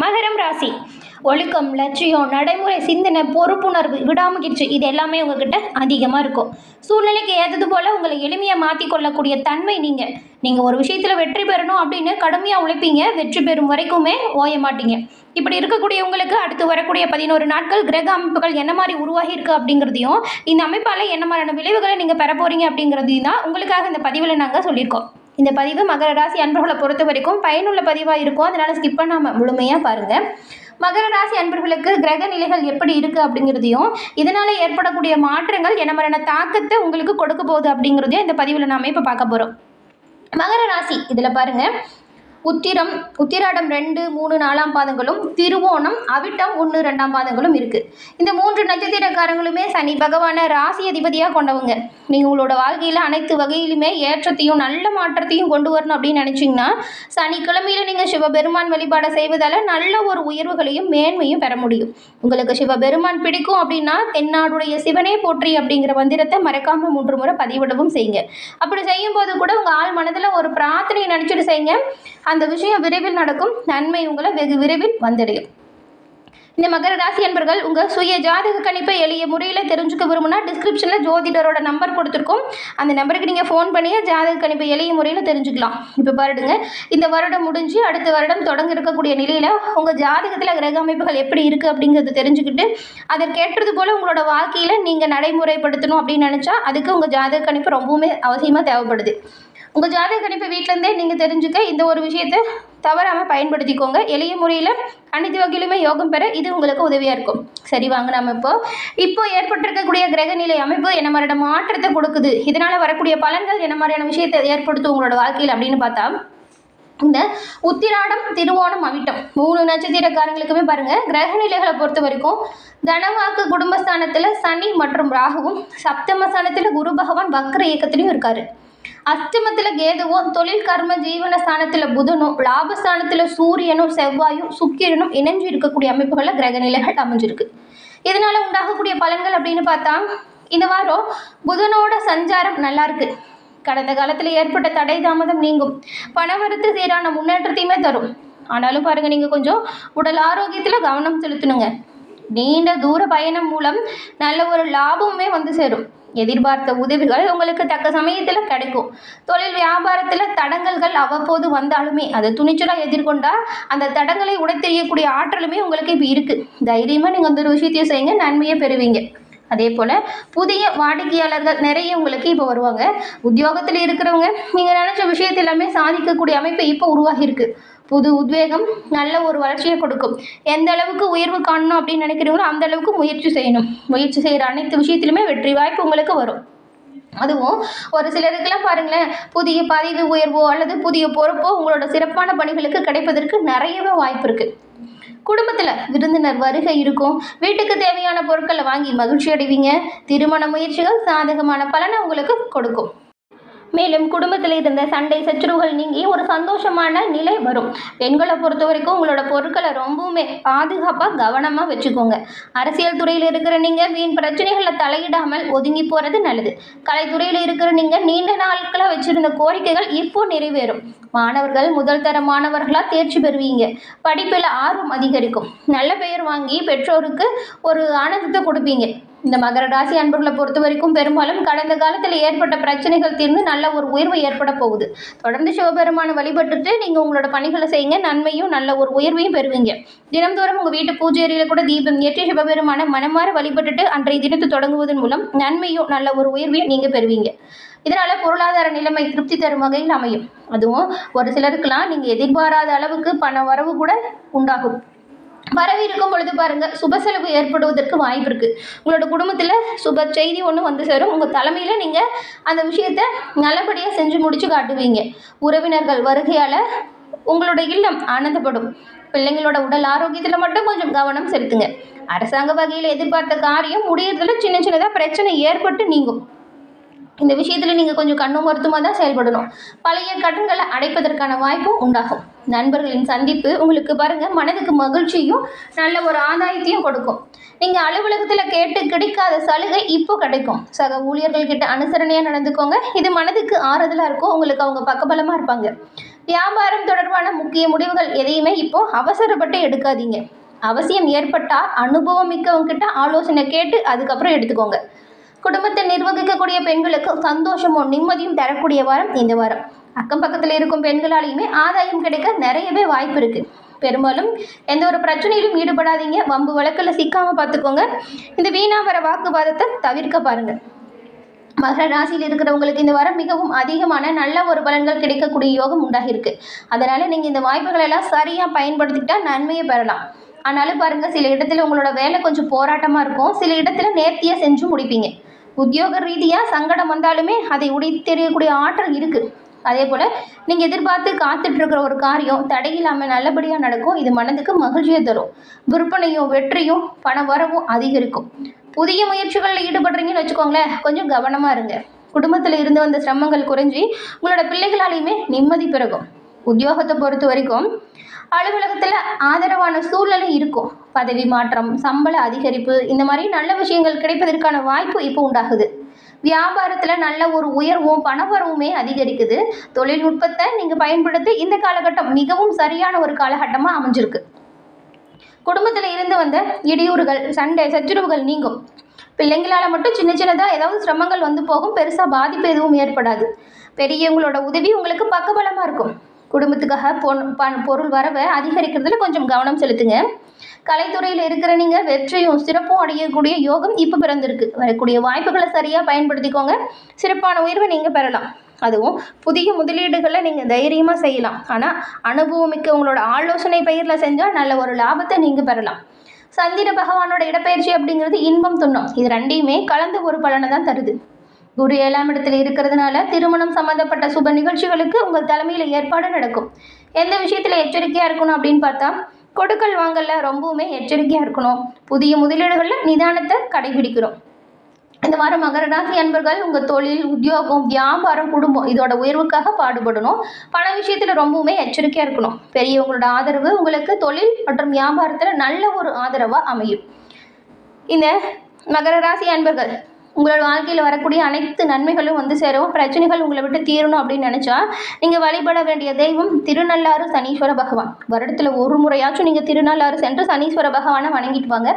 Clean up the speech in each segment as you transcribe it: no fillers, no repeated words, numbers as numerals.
மகரம் ராசி ஒழுக்கம், லட்சியம், நடைமுறை சிந்தனை, பொறுப்புணர்வு, விடாமுயற்சி இது எல்லாமே உங்ககிட்ட அதிகமாக இருக்கும். சூழ்நிலைக்கு ஏற்றது போல் உங்களை எளிமையாக மாற்றிக்கொள்ளக்கூடிய தன்மை நீங்கள் ஒரு விஷயத்தில் வெற்றி பெறணும் அப்படின்னு கடுமையாக உழைப்பீங்க. வெற்றி பெறும் வரைக்குமே ஓய மாட்டீங்க. இப்படி இருக்கக்கூடிய உங்களுக்கு அடுத்து வரக்கூடிய 11 நாட்கள் கிரக அமைப்புகள் என்ன மாதிரி உருவாகி இருக்கு அப்படிங்கிறதையும், இந்த அமைப்பால் என்ன மாதிரியான விளைவுகளை நீங்கள் பெற போகிறீங்க அப்படிங்கிறதையும் தான் உங்களுக்காக இந்த பதிவில் நாங்கள் சொல்லியிருக்கோம். இந்த பதிவு மகர ராசி அன்பர்களை பொறுத்த வரைக்கும் பயனுள்ள பதிவாக இருக்கும். அதனால் ஸ்கிப் பண்ணாமல் முழுமையாக பாருங்கள். மகர ராசி அன்பர்களுக்கு கிரக நிலைகள் எப்படி இருக்குது அப்படிங்கிறதையும், இதனால் ஏற்படக்கூடிய மாற்றங்கள் என்ன மாதிரியான தாக்கத்தை உங்களுக்கு கொடுக்க போகுது அப்படிங்கிறதையும் இந்த பதிவில் நாம் இப்போ பார்க்க போகிறோம். மகர ராசி இதில் பாருங்கள், உத்திராடம் 2, 3, 4 பாதங்களும், திருவோணம், அவிட்டம் 1, 2 பாதங்களும் இருக்குது. இந்த 3 நட்சத்திரக்காரங்களுமே சனி பகவானை ராசி அதிபதியாக கொண்டவங்க. நீங்கள் உங்களோட வாழ்க்கையில் அனைத்து வகையிலுமே ஏற்றத்தையும் நல்ல மாற்றத்தையும் கொண்டு வரணும் அப்படின்னு நினச்சிங்கன்னா, சனிக்கிழமையில் நீங்கள் சிவபெருமான் வழிபாடை செய்வதால் நல்ல ஒரு உயர்வுகளையும் மேன்மையும் பெற முடியும். உங்களுக்கு சிவபெருமான் பிடிக்கும் அப்படின்னா தென்னாடுடைய சிவனே போற்றி அப்படிங்கிற மந்திரத்தை மறக்காமல் 3 முறை பதிவிடவும் செய்யுங்க. அப்படி செய்யும்போது கூட உங்கள் ஆள் மனதில் ஒரு பிரார்த்தனையை நினச்சிட்டு செய்யுங்க. அந்த விஷயம் விரைவில் நடக்கும். நன்மை உங்களை வெகு விரைவில் வந்தடையும். இந்த மகர ராசி என்பர்கள் உங்கள் சுய ஜாதக கணிப்பை எளிய முறையில் தெரிஞ்சுக்க விரும்புனா டிஸ்கிரிப்ஷனில் ஜோதிடரோட நம்பர் கொடுத்துருக்கோம். அந்த நம்பருக்கு நீங்கள் ஃபோன் பண்ணியே ஜாதக கணிப்பை எளிய முறையில் தெரிஞ்சுக்கலாம். இப்போ பாருங்க, இந்த வருடம் முடிஞ்சு அடுத்த வருடம் தொடங்க இருக்கக்கூடிய நிலையில் உங்கள் ஜாதகத்தில் கிரக அமைப்புகள் எப்படி இருக்குது அப்படிங்கிறது தெரிஞ்சுக்கிட்டு அதற்கேற்றது போல் உங்களோட வாழ்க்கையில் நீங்கள் நடைமுறைப்படுத்தணும் அப்படின்னு நினச்சா அதுக்கு உங்கள் ஜாதக கணிப்பு ரொம்பவுமே அவசியமாக தேவைப்படுது. உங்கள் ஜாதக கணிப்பை வீட்டிலேருந்தே நீங்கள் தெரிஞ்சுக்க இந்த ஒரு விஷயத்தை தவறாமல் பயன்படுத்திக்கோங்க. எளிய முறையில் அனைத்து வகையிலுமே யோகம் பெற இது உங்களுக்கு உதவியாக இருக்கும். சரி, வாங்க நம்ம இப்போ ஏற்பட்டிருக்கக்கூடிய கிரகநிலை அமைப்பு என்ன மாதிரியான மாற்றத்தை கொடுக்குது, இதனால் வரக்கூடிய பலன்கள் என்ன மாதிரியான விஷயத்தை ஏற்படுத்தும் உங்களோட வாழ்க்கையில் அப்படின்னு பார்த்தா, இந்த உத்திராடம், திருவோணம், அவிட்டம் 3 நட்சத்திரக்காரங்களுக்குமே பாருங்கள், கிரகநிலைகளை பொறுத்த வரைக்கும் தனவாக்கு குடும்பஸ்தானத்தில் சனி மற்றும் ராகுவும், சப்தமஸ்தானத்தில் குரு பகவான் வக்ர இயக்கத்திலையும் இருக்காரு. அஷ்டமத்தில் கேதுவும், தொழில் கர்ம ஜீவன ஸ்தானத்தில் புதனும், லாபஸ்தானத்தில் சூரியனும் செவ்வாயும் சுக்கிரனும் இணைஞ்சு இருக்கக்கூடிய அமைப்புகளில் கிரகநிலைகள் அமைஞ்சிருக்கு. இதனால் உண்டாகக்கூடிய பலன்கள் அப்படின்னு பார்த்தா, இந்த வாரம் புதனோட சஞ்சாரம் நல்லா இருக்கு. கடந்த காலத்தில் ஏற்பட்ட தடை தாமதம் நீங்கும். பணவரத்து சீரான முன்னேற்றத்தையுமே தரும். ஆனாலும் பாருங்கள், நீங்கள் கொஞ்சம் உடல் ஆரோக்கியத்தில் கவனம் செலுத்தணுங்க. நீண்ட தூர பயணம் மூலம் நல்ல ஒரு லாபமுமே வந்து சேரும். எதிர்பார்த்த உதவிகள் உங்களுக்கு தக்க சமயத்தில் கிடைக்கும். தொழில் வியாபாரத்தில் தடங்கல்கள் அவ்வப்போது வந்தாலுமே அதை துணிச்சலாக எதிர்கொண்டால் அந்த தடங்களை உடைத்தெறியக்கூடிய ஆற்றலுமே உங்களுக்கு இப்போ இருக்குது. தைரியமாக நீங்கள் அந்த ஒரு விஷயத்தையும் செய்யுங்க, நன்மையை பெறுவீங்க. அதே போல் புதிய வாடிக்கையாளர்கள் நிறைய உங்களுக்கு இப்போ வருவாங்க. உத்தியோகத்தில் இருக்கிறவங்க நீங்கள் நினச்ச விஷயத்தை எல்லாமே சாதிக்கக்கூடிய அமைப்பு இப்போ உருவாகியிருக்கு. புது உத்வேகம் நல்ல ஒரு வளர்ச்சியை கொடுக்கும். எந்த அளவுக்கு உயர்வு காணணும் அப்படின்னு நினைக்கிறீங்களோ அந்த அளவுக்கு முயற்சி செய்யணும். முயற்சி செய்கிற அனைத்து விஷயத்திலுமே வெற்றி வாய்ப்பு உங்களுக்கு வரும். அதுவும் ஒரு சிலருக்கெல்லாம் பாருங்களேன், புதிய பதவி உயர்வோ அல்லது புதிய பொறுப்போ உங்களோட சிறப்பான பணிகளுக்கு கிடைப்பதற்கு நிறையவே வாய்ப்பு இருக்குது. குடும்பத்தில் விருந்தினர் வருகை இருக்கும். வீட்டுக்கு தேவையான பொருட்களை வாங்கி மகிழ்ச்சி அடைவீங்க. திருமண முயற்சிகள் சாதகமான பலனை உங்களுக்கு கொடுக்கும். மேலும் குடும்பத்தில் இருந்த சண்டை சச்சரவுகள் நீங்கி ஒரு சந்தோஷமான நிலை வரும். பெண்களை பொறுத்த வரைக்கும் உங்களோட பொருட்களை ரொம்பவுமே பாதுகாப்பாக கவனமாக வச்சுக்கோங்க. அரசியல் துறையில் இருக்கிற நீங்கள் வீண் பிரச்சனைகளில் தலையிடாமல் ஒதுங்கி போகிறது நல்லது. கலைத்துறையில் இருக்கிற நீங்கள் நீண்ட நாட்களாக வச்சுருந்த கோரிக்கைகள் இப்போ நிறைவேறும். மாணவர்கள் முதல் தர மாணவர்களாக தேர்ச்சி பெறுவீங்க. படிப்பில் ஆர்வம் அதிகரிக்கும். நல்ல பெயர் வாங்கி பெற்றோருக்கு ஒரு ஆனந்தத்தை கொடுப்பீங்க. இந்த மகர ராசி அன்பர்களை பொறுத்த வரைக்கும் பெரும்பாலும் கடந்த காலத்தில் ஏற்பட்ட பிரச்சனைகள் தீர்ந்து நல்ல ஒரு உயர்வு ஏற்பட போகுது. தொடர்ந்து சிவபெருமானை வழிபட்டுட்டு நீங்கள் உங்களோட பணிகளை செய்யுங்க. நன்மையும் நல்ல ஒரு உயர்வையும் பெறுவீங்க. தினம்தோறும் உங்கள் வீட்டு பூஜை அறையில் கூட தீபம் ஏற்றி சிவபெருமானை மனமாற வழிபட்டுட்டு அன்றைய தினத்தை தொடங்குவதன் மூலம் நன்மையும் நல்ல ஒரு உயர்வையும் நீங்கள் பெறுவீங்க. இதனால் பொருளாதார நிலைமை திருப்தி தரும் வகையில் அமையும். அதுவும் ஒரு சிலருக்கெல்லாம் நீங்கள் எதிர்பாராத அளவுக்கு பண வரவு கூட உண்டாகும். வரவு இருக்கும் பொழுது பாருங்கள், சுப செலவு ஏற்படுவதற்கு வாய்ப்பு இருக்குது. உங்களோட குடும்பத்தில் சுப செய்தி ஒன்று வந்து சேரும். உங்கள் தலைமையில் நீங்கள் அந்த விஷயத்தை நல்லபடியாக செஞ்சு முடித்து காட்டுவீங்க. உறவினர்கள் வருகையால் உங்களோட இல்லம் ஆனந்தப்படும். பிள்ளைங்களோட உடல் ஆரோக்கியத்தில் மட்டும் கொஞ்சம் கவனம் செலுத்துங்க. அரசாங்க வகையில் எதிர்பார்த்த காரியம் முடியறதுல சின்ன சின்னதாக பிரச்சனை ஏற்பட்டு நீங்கும். இந்த விஷயத்தில் நீங்கள் கொஞ்சம் கண்ணும் கருத்துமாக தான் செயல்படணும். பழைய கடன்களை அடைப்பதற்கான வாய்ப்பும் உண்டாகும். நண்பர்களின் சந்திப்பு உங்களுக்கு பாருங்கள் மனதுக்கு மகிழ்ச்சியும் நல்ல ஒரு ஆதாயத்தையும் கொடுக்கும். நீங்கள் அலுவலகத்தில் கேட்டு கிடைக்காத சலுகை இப்போ கிடைக்கும். சக ஊழியர்கள்கிட்ட அனுசரணையாக நடந்துக்கோங்க. இது மனதுக்கு ஆறுதலாக இருக்கும். உங்களுக்கு அவங்க பக்கபலமாக இருப்பாங்க. வியாபாரம் தொடர்பான முக்கிய முடிவுகள் எதையுமே இப்போ அவசரப்பட்டு எடுக்காதீங்க. அவசியம் ஏற்பட்டால் அனுபவம் மிக்கவங்கிட்ட ஆலோசனை கேட்டு அதுக்கப்புறம் எடுத்துக்கோங்க. குடும்பத்தை நிர்வகிக்கக்கூடிய பெண்களுக்கு சந்தோஷமும் நிம்மதியும் தரக்கூடிய வாரம் இந்த வாரம். அக்கம் பக்கத்தில் இருக்கும் பெண்களாலையுமே ஆதாயம் கிடைக்க நிறையவே வாய்ப்பு இருக்குது. பெரும்பாலும் எந்த ஒரு பிரச்சனையிலும் ஈடுபடாதீங்க. வம்பு வழக்கில் சிக்காமல் பார்த்துக்கோங்க. இந்த வீணா வர வாக்குவாதத்தை தவிர்க்க பாருங்கள். மகர ராசியில் இருக்கிறவங்களுக்கு இந்த வாரம் மிகவும் அதிகமான நல்ல ஒரு பலன்கள் கிடைக்கக்கூடிய யோகம் உண்டாகிருக்கு. அதனால் நீங்கள் இந்த வாய்ப்புகளை எல்லாம் சரியாக பயன்படுத்திக்கிட்டால் நன்மையை பெறலாம். ஆனாலும் பாருங்கள், சில இடத்துல உங்களோட வேலை கொஞ்சம் போராட்டமாக இருக்கும். சில இடத்துல நேர்த்தியாக செஞ்சு முடிப்பீங்க. உத்தியோக ரீதியாக சங்கடம் வந்தாலுமே அதை உடைத்தெறியக்கூடிய ஆற்றல் இருக்குது. அதே போல் நீங்கள் எதிர்பார்த்து காத்துட்ருக்கிற ஒரு காரியம் தடையில்லாமல் நல்லபடியாக நடக்கும். இது மனதுக்கு மகிழ்ச்சியை தரும். விற்பனையும் வெற்றியும் பண வரவும் அதிகரிக்கும். புதிய முயற்சிகளில் ஈடுபடுறீங்கன்னு வச்சுக்கோங்களேன், கொஞ்சம் கவனமாக இருங்க. குடும்பத்தில் இருந்து வந்த சிரமங்கள் குறைஞ்சி உங்களோட பிள்ளைகளாலையுமே நிம்மதி பிறகும். உத்தியோகத்தை பொறுத்த வரைக்கும் அலுவலகத்தில் ஆதரவான சூழ்நிலை இருக்கும். பதவி மாற்றம், சம்பள அதிகரிப்பு, இந்த மாதிரி நல்ல விஷயங்கள் கிடைப்பதற்கான வாய்ப்பு இப்போ உண்டாகுது. வியாபாரத்தில் நல்ல ஒரு உயர்வும் பணவரவுமே அதிகரிக்குது. தொழில்நுட்பத்தை நீங்கள் பயன்படுத்தி இந்த காலகட்டம் மிகவும் சரியான ஒரு காலகட்டமாக அமைஞ்சிருக்கு. குடும்பத்தில் இருந்து வந்த இடையூறுகள், சண்டை சச்சரவுகள் நீங்கும். பிள்ளைங்களால் மட்டும் சின்ன சின்னதாக ஏதாவது சிரமங்கள் வந்து போகும். பெருசாக பாதிப்பு எதுவும் ஏற்படாது. பெரியவங்களோட உதவி உங்களுக்கு பக்கபலமாக இருக்கும். குடும்பத்துக்காக பொருள் வரவை அதிகரிக்கிறதுல கொஞ்சம் கவனம் செலுத்துங்க. கலைத்துறையில் இருக்கிற நீங்கள் வெற்றியும் சிறப்பும் அடையக்கூடிய யோகம் இப்போ பிறந்திருக்கு. வரக்கூடிய வாய்ப்புகளை சரியாக பயன்படுத்திக்கோங்க. சிறப்பான உயர்வை நீங்கள் பெறலாம். அதுவும் புதிய முதலீடுகளை நீங்கள் தைரியமாக செய்யலாம். ஆனால் அனுபவமிக்க உங்களோட ஆலோசனை பயிரில் செஞ்சால் நல்ல ஒரு லாபத்தை நீங்கள் பெறலாம். சந்திர பகவானோட இடப்பெயர்ச்சி அப்படிங்கிறது இன்பம் துன்பம், இது ரெண்டையுமே கலந்த ஒரு பலனை தான் தருது. குரு 7ஆம் இடத்துல இருக்கிறதுனால திருமணம் சம்மந்தப்பட்ட சுப நிகழ்ச்சிகளுக்கு உங்கள் தலைமையில் ஏற்பாடு நடக்கும். எந்த விஷயத்தில் எச்சரிக்கையாக இருக்கணும் அப்படின்னு பார்த்தா, கொடுக்கல் வாங்கல ரொம்பவுமே எச்சரிக்கையாக இருக்கணும். புதிய முதலீடுகளில் நிதானத்தை கடைபிடிக்கிறோம். இந்த வாரம் மகர ராசி அன்பர்கள் உங்கள் தொழில், உத்தியோகம், வியாபாரம், குடும்பம் இதோட உயர்வுக்காக பாடுபடணும். பண விஷயத்தில் ரொம்பவுமே எச்சரிக்கையாக இருக்கணும். பெரியவங்களோட ஆதரவு உங்களுக்கு தொழில் மற்றும் வியாபாரத்தில் நல்ல ஒரு ஆதரவாக அமையும். இந்த மகர ராசி அன்பர்கள் உங்களோட வாழ்க்கையில் வரக்கூடிய அனைத்து நன்மைகளும் வந்து சேரும். பிரச்சனைகள் உங்களை விட்டு தீரணும் அப்படின்னு நினச்சா நீங்கள் வழிபட வேண்டிய தெய்வம் திருநள்ளாறு சனீஸ்வர பகவான். வருடத்தில் ஒரு முறையாச்சும் நீங்கள் திருநள்ளாறு சென்று சனீஸ்வர பகவானை வணங்கிட்டு வாங்க.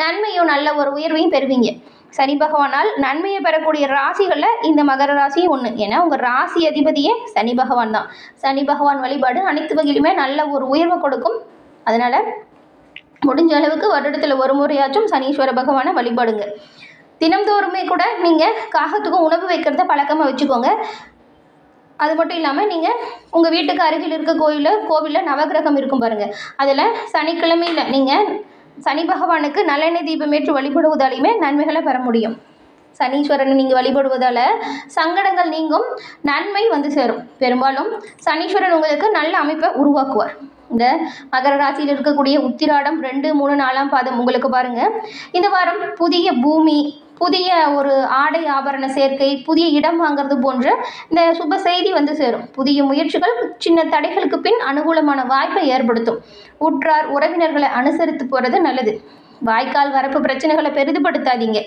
நன்மையும் நல்ல ஒரு உயர்வையும் பெறுவீங்க. சனி பகவானால் நன்மையை பெறக்கூடிய ராசிகளில் இந்த மகர ராசியும் ஒன்று. ஏன்னா உங்கள் ராசி அதிபதியே சனி பகவான் தான். சனி பகவான் வழிபாடு அனைத்து வகையிலுமே நல்ல ஒரு உயர்வை கொடுக்கும். அதனால் முடிஞ்ச அளவுக்கு வருடத்தில் ஒரு முறையாச்சும் சனீஸ்வர பகவானை வழிபாடுங்க. தினம்தோறுமே கூட நீங்கள் காகத்துக்கும் உணவு வைக்கிறத பழக்கமாக வச்சுக்கோங்க. அது மட்டும் இல்லாமல் நீங்கள் உங்கள் வீட்டுக்கு அருகில் இருக்க கோவிலில் நவகிரகம் இருக்கும் பாருங்கள். அதில் சனிக்கிழமையில் நீங்கள் சனி பகவானுக்கு நல்லெண்ணெய் தீபமேற்று வழிபடுவதாலையுமே நன்மைகளை பெற முடியும். சனீஸ்வரனை நீங்கள் வழிபடுவதால் சங்கடங்கள் நீங்கும், நன்மை வந்து சேரும். பெரும்பாலும் சனீஸ்வரன் உங்களுக்கு நல்ல அமைப்பை உருவாக்குவார். இந்த மகர ராசியில் இருக்கக்கூடிய உத்திராடம் 2, 3, 4ஆம் பாதம் உங்களுக்கு பாருங்கள். இந்த வாரம் புதிய பூமி, புதிய ஒரு ஆடை ஆபரண சேர்க்கை, புதிய இடம் வாங்கிறது போன்ற இந்த சுப செய்தி வந்து சேரும். புதிய முயற்சிகள் சின்ன தடைகளுக்கு பின் அனுகூலமான வாய்ப்பை ஏற்படுத்தும். உற்றார் உறவினர்களை அனுசரித்து போகிறது நல்லது. வாய்க்கால் வரப்பு பிரச்சனைகளை பெரிதுபடுத்தாதீங்க.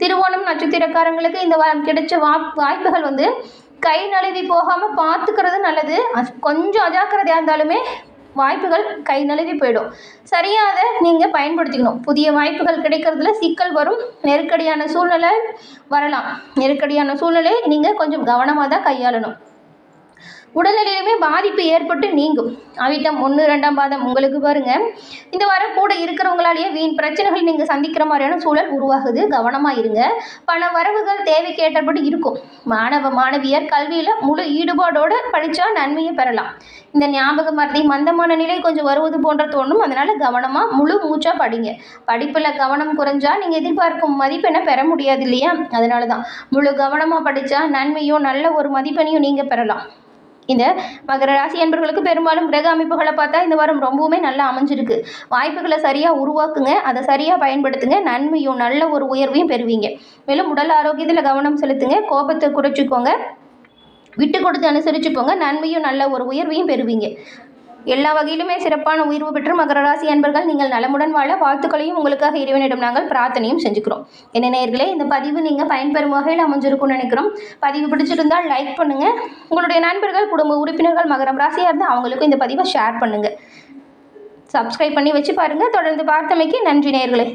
திருவோணம் நட்சத்திரக்காரங்களுக்கு இந்த வாரம் கிடைச்ச வாய்ப்புகள் வந்து கை நழுவி போகாமல் பார்த்துக்கிறது நல்லது. கொஞ்சம் அஜாக்கிரதையாக இருந்தாலுமே வாய்ப்புகள் கை நழுவி போயிடும். சரியாக அதை நீங்கள் பயன்படுத்திக்கணும். புதிய வாய்ப்புகள் கிடைக்கிறதுல சிக்கல் வரும். நெருக்கடியான சூழ்நிலை வரலாம். நெருக்கடியான சூழ்நிலை நீங்கள் கொஞ்சம் கவனமாக தான் கையாளணும். உடல்நிலையிலுமே பாதிப்பு ஏற்பட்டு நீங்கும். அவிட்டம் 1, 2ஆம் பாதம் உங்களுக்கு பாருங்கள். இந்த வாரம் கூட இருக்கிறவங்களாலேயே வீண் பிரச்சனைகள் நீங்கள் சந்திக்கிற மாதிரியான சூழல் உருவாகுது. கவனமாக இருங்க. பண வரவுகள் தேவைக்கு ஏற்றபடி இருக்கும். மாணவியர் கல்வியில் முழு ஈடுபாடோடு படித்தா நன்மையை பெறலாம். இந்த ஞாபக மறதி, மந்தமான நிலை கொஞ்சம் வருவது போன்ற தோணும். அதனால் கவனமாக முழு மூச்சாக படிங்க. படிப்பில் கவனம் குறைஞ்சா நீங்கள் எதிர்பார்க்கும் மதிப்பெண்ணை பெற முடியாது இல்லையா? அதனால தான் முழு கவனமாக படித்தா நன்மையும் நல்ல ஒரு மதிப்பெண்ணையும் நீங்கள் பெறலாம். இந்த மகர ராசி என்பவர்களுக்கு பெரும்பாலும் கிரக அமைப்புகளை பார்த்தா இந்த வாரம் ரொம்பவுமே நல்லா அமைஞ்சிருக்கு. வாய்ப்புகளை சரியாக உருவாக்குங்க. அதை சரியாக பயன்படுத்துங்க. நன்மையும் நல்ல ஒரு உயர்வையும் பெறுவீங்க. மேலும் உடல் ஆரோக்கியத்தில் கவனம் செலுத்துங்க. கோபத்தை குறைச்சிக்கோங்க. விட்டு கொடுத்து அனுசரித்து போங்க. நன்மையும் நல்ல ஒரு உயர்வையும் பெறுவீங்க. எல்லா வகையிலுமே சிறப்பான உயர்வு பெற்று மகர ராசி அன்பர்கள் நீங்கள் நலமுடன் வாழ வாழ்த்துக்களையும் உங்களுக்காக இறைவனிடம் நாங்கள் பிரார்த்தனையும் செஞ்சுக்கிறோம். என்ன நேயர்களே, இந்த பதிவு நீங்கள் பயன்பெறும் வகையில் அமைஞ்சிருக்கும்னு நினைக்கிறோம். பதிவு பிடிச்சிருந்தால் லைக் பண்ணுங்கள். உங்களுடைய நண்பர்கள், குடும்ப உறுப்பினர்கள் மகரம் ராசியாக இருந்தால் அவங்களுக்கும் இந்த பதிவை ஷேர் பண்ணுங்கள். சப்ஸ்கிரைப் பண்ணி வச்சு பாருங்கள். தொடர்ந்து பார்த்தமைக்கு நன்றி நேயர்களே.